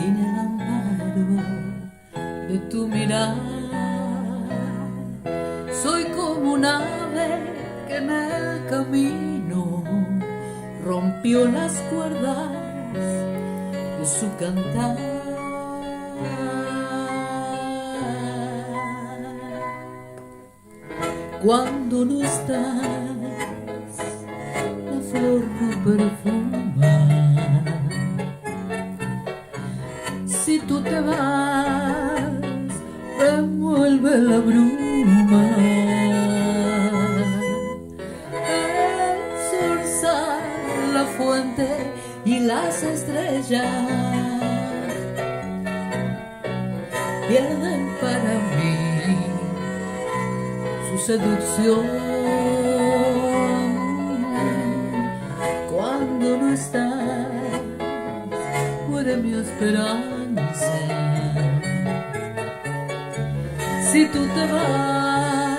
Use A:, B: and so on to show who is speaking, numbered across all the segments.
A: sin el amparo de tu mirar. Soy como un ave que en el camino rompió las cuerdas de su cantar. Cuando no estás, la flor no perfuma. Si tú te vas, remuelve la bruma. El sol sale, la fuente y las estrellas pierden para mí su seducción. Cuando no estás, muere mi esperanza. Si tú te vas,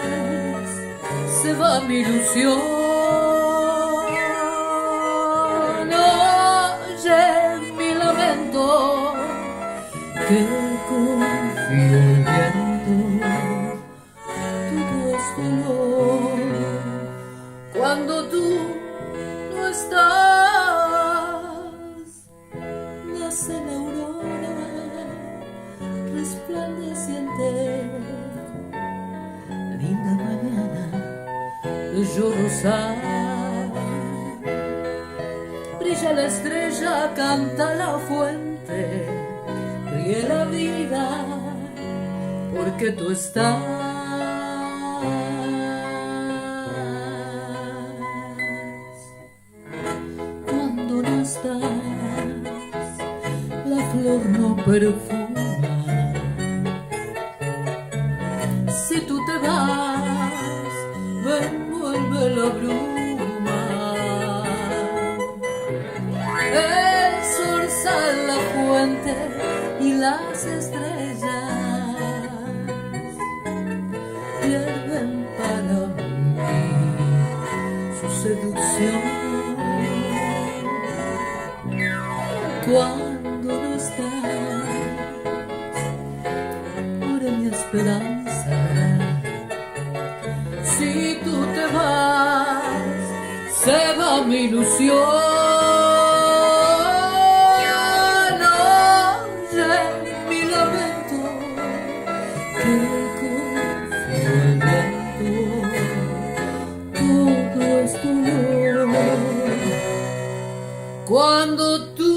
A: se va mi ilusión. Oye mi lamento, que confío el viento. Todo es dolor cuando tú no estás. Nace la aurora resplandeciente, linda mañana de yo rosal. Brilla la estrella, canta la fuente, ríe la vida porque tú estás. Cuando no estás, la flor no perfuma. Si tú te vas, me envuelve la bruma. El sol sale, la fuente y las estrellas pierden para mí su seducción. Cuando no estás, muere mi esperanza. Si tú te vas, se va mi ilusión. Oye mi lamento, que confío el viento. Todo es dolor cuando tú